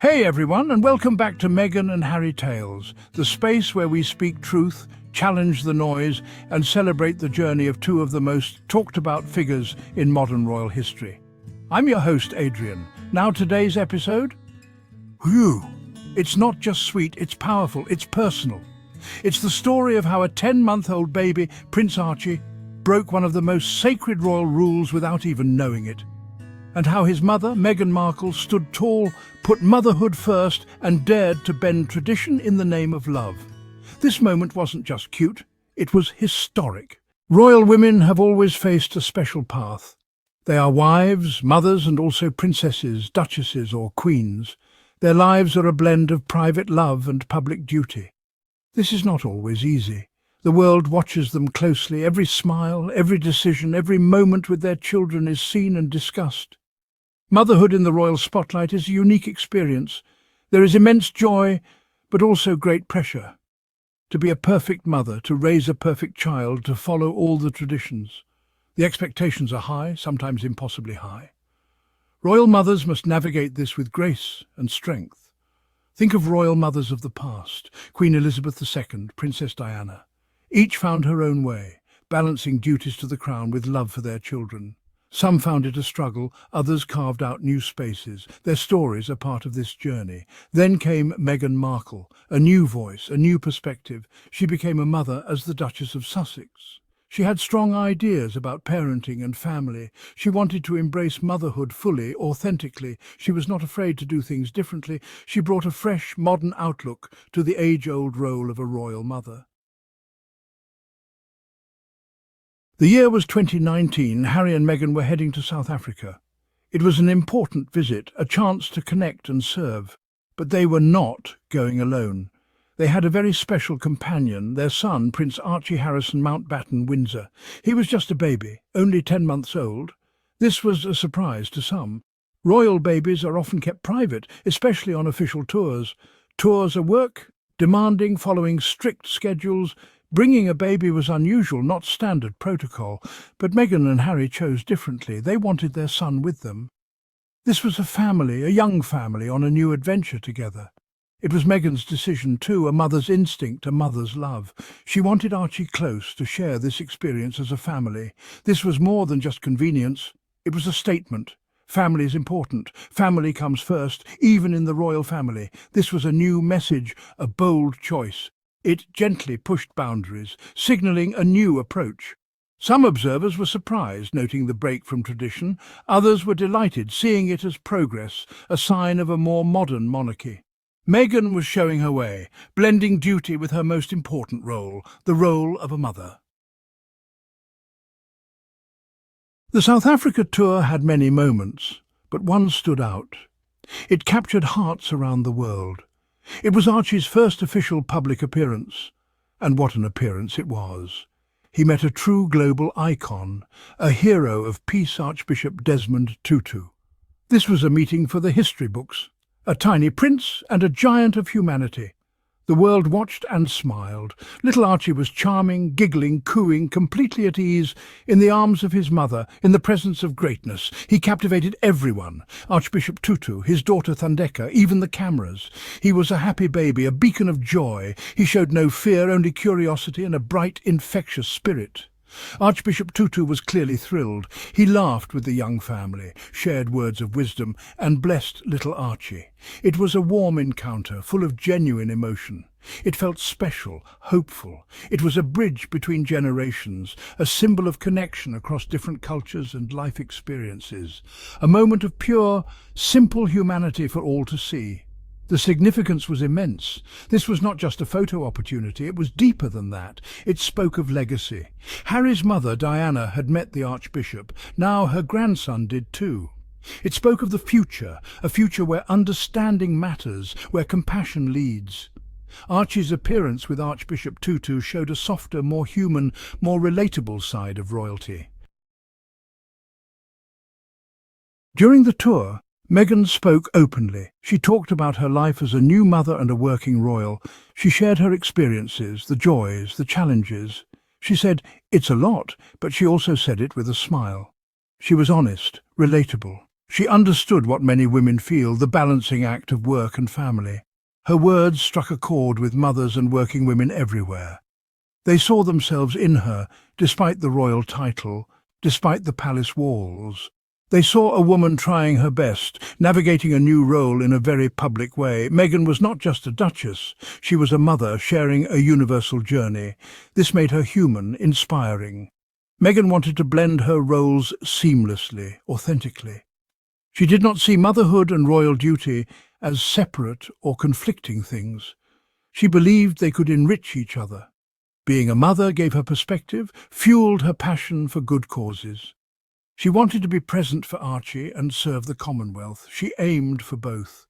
Hey everyone, and welcome back to Meghan and Harry Tales, the space where we speak truth, challenge the noise, and celebrate the journey of two of the most talked about figures in modern royal history. I'm your host, Adrian. Now today's episode? Whew! It's not just sweet, it's powerful, it's personal. It's the story of how a 10-month-old baby, Prince Archie, broke one of the most sacred royal rules without even knowing it. And how his mother, Meghan Markle, stood tall, put motherhood first, and dared to bend tradition in the name of love. This moment wasn't just cute, it was historic. Royal women have always faced a special path. They are wives, mothers, and also princesses, duchesses, or queens. Their lives are a blend of private love and public duty. This is not always easy. The world watches them closely. Every smile, every decision, every moment with their children is seen and discussed. Motherhood in the royal spotlight is a unique experience. There is immense joy, but also great pressure. To be a perfect mother, to raise a perfect child, to follow all the traditions. The expectations are high, sometimes impossibly high. Royal mothers must navigate this with grace and strength. Think of royal mothers of the past, Queen Elizabeth II, Princess Diana. Each found her own way, balancing duties to the crown with love for their children. Some found it a struggle, others carved out new spaces. Their stories are part of this journey. Then came Meghan Markle, a new voice, a new perspective. She became a mother as the Duchess of Sussex. She had strong ideas about parenting and family. She wanted to embrace motherhood fully, authentically. She was not afraid to do things differently. She brought a fresh, modern outlook to the age-old role of a royal mother. The year was 2019. Harry and Meghan were heading to South Africa. It was an important visit, a chance to connect and serve. But they were not going alone. They had a very special companion, their son, Prince Archie Harrison Mountbatten Windsor. He was just a baby, only 10 months old. This was a surprise to some. Royal babies are often kept private, especially on official tours. Tours are work, demanding, following strict schedules. Bringing a baby was unusual, not standard protocol, but Meghan and Harry chose differently. They wanted their son with them. This was a family, a young family, on a new adventure together. It was Meghan's decision too, a mother's instinct, a mother's love. She wanted Archie close to share this experience as a family. This was more than just convenience. It was a statement. Family is important. Family comes first, even in the royal family. This was a new message, a bold choice. It gently pushed boundaries, signalling a new approach. Some observers were surprised, noting the break from tradition. Others were delighted, seeing it as progress, a sign of a more modern monarchy. Meghan was showing her way, blending duty with her most important role, the role of a mother. The South Africa tour had many moments, but one stood out. It captured hearts around the world. It was Archie's first official public appearance, and what an appearance it was. He met a true global icon, a hero of peace, Archbishop Desmond Tutu. This was a meeting for the history books, a tiny prince and a giant of humanity. The world watched and smiled. Little Archie was charming, giggling, cooing, completely at ease, in the arms of his mother, in the presence of greatness. He captivated everyone. Archbishop Tutu, his daughter Thandeka, even the cameras. He was a happy baby, a beacon of joy. He showed no fear, only curiosity and a bright, infectious spirit. Archbishop Tutu was clearly thrilled. He laughed with the young family, shared words of wisdom, and blessed little Archie. It was a warm encounter, full of genuine emotion. It felt special, hopeful. It was a bridge between generations, a symbol of connection across different cultures and life experiences. A moment of pure, simple humanity for all to see. The significance was immense. This was not just a photo opportunity, it was deeper than that. It spoke of legacy. Harry's mother, Diana, had met the Archbishop. Now her grandson did too. It spoke of the future, a future where understanding matters, where compassion leads. Archie's appearance with Archbishop Tutu showed a softer, more human, more relatable side of royalty. During the tour, Meghan spoke openly. She talked about her life as a new mother and a working royal. She shared her experiences, the joys, the challenges. She said, "It's a lot," but she also said it with a smile. She was honest, relatable. She understood what many women feel, the balancing act of work and family. Her words struck a chord with mothers and working women everywhere. They saw themselves in her, despite the royal title, despite the palace walls. They saw a woman trying her best, navigating a new role in a very public way. Meghan was not just a duchess, she was a mother sharing a universal journey. This made her human, inspiring. Meghan wanted to blend her roles seamlessly, authentically. She did not see motherhood and royal duty as separate or conflicting things. She believed they could enrich each other. Being a mother gave her perspective, fueled her passion for good causes. She wanted to be present for Archie and serve the Commonwealth. She aimed for both.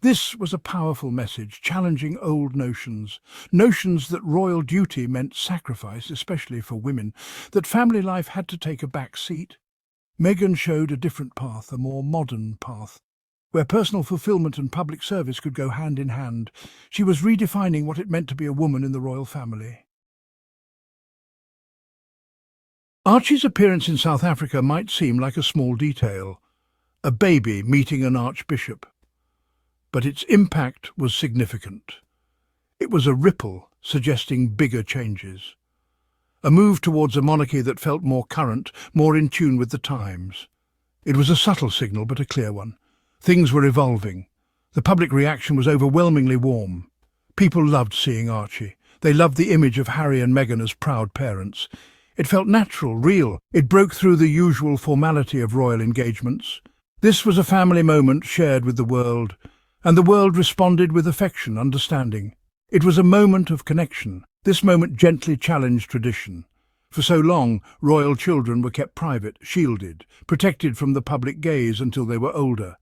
This was a powerful message, challenging old notions that royal duty meant sacrifice, especially for women, that family life had to take a back seat. Meghan showed a different path, a more modern path, where personal fulfillment and public service could go hand in hand. She was redefining what it meant to be a woman in the royal family. Archie's appearance in South Africa might seem like a small detail, a baby meeting an archbishop. But its impact was significant. It was a ripple suggesting bigger changes. A move towards a monarchy that felt more current, more in tune with the times. It was a subtle signal, but a clear one. Things were evolving. The public reaction was overwhelmingly warm. People loved seeing Archie. They loved the image of Harry and Meghan as proud parents. It felt natural, real. It broke through the usual formality of royal engagements. This was a family moment shared with the world, and the world responded with affection, understanding. It was a moment of connection. This moment gently challenged tradition. For so long, royal children were kept private, shielded, protected from the public gaze until they were older.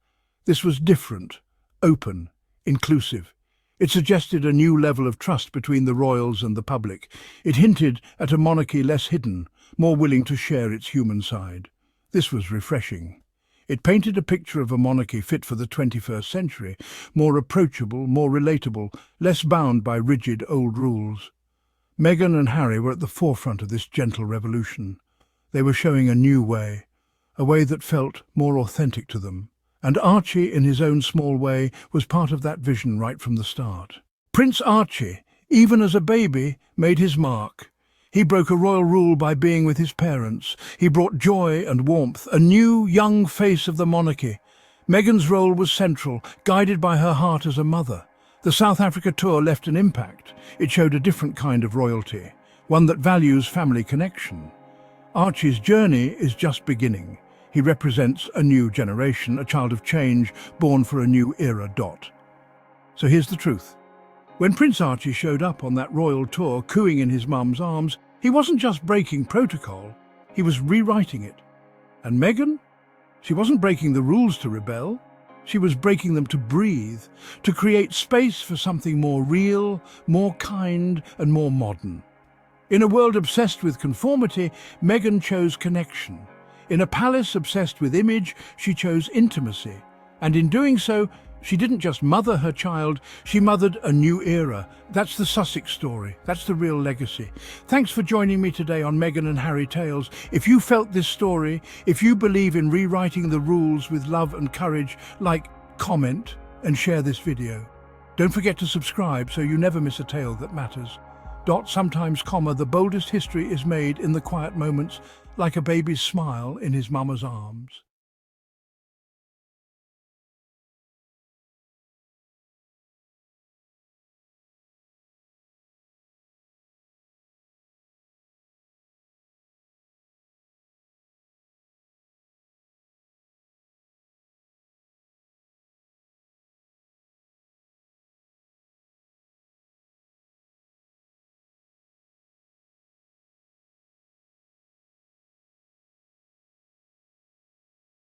This was different, open, inclusive. It suggested a new level of trust between the royals and the public. It hinted at a monarchy less hidden, more willing to share its human side. This was refreshing. It painted a picture of a monarchy fit for the 21st century, more approachable, more relatable, less bound by rigid old rules. Meghan and Harry were at the forefront of this gentle revolution. They were showing a new way, a way that felt more authentic to them. And Archie, in his own small way, was part of that vision right from the start. Prince Archie, even as a baby, made his mark. He broke a royal rule by being with his parents. He brought joy and warmth, a new, young face of the monarchy. Meghan's role was central, guided by her heart as a mother. The South Africa tour left an impact. It showed a different kind of royalty, one that values family connection. Archie's journey is just beginning. He represents a new generation, a child of change, born for a new era. So here's the truth. When Prince Archie showed up on that royal tour, cooing in his mum's arms, he wasn't just breaking protocol, he was rewriting it. And Meghan? She wasn't breaking the rules to rebel. She was breaking them to breathe, to create space for something more real, more kind, and more modern. In a world obsessed with conformity, Meghan chose connection. In a palace obsessed with image, she chose intimacy. And in doing so, she didn't just mother her child, she mothered a new era. That's the Sussex story. That's the real legacy. Thanks for joining me today on Meghan and Harry Tales. If you felt this story, if you believe in rewriting the rules with love and courage, like, comment, and share this video. Don't forget to subscribe so you never miss a tale that matters. Sometimes, the boldest history is made in the quiet moments, like a baby's smile in his mama's arms.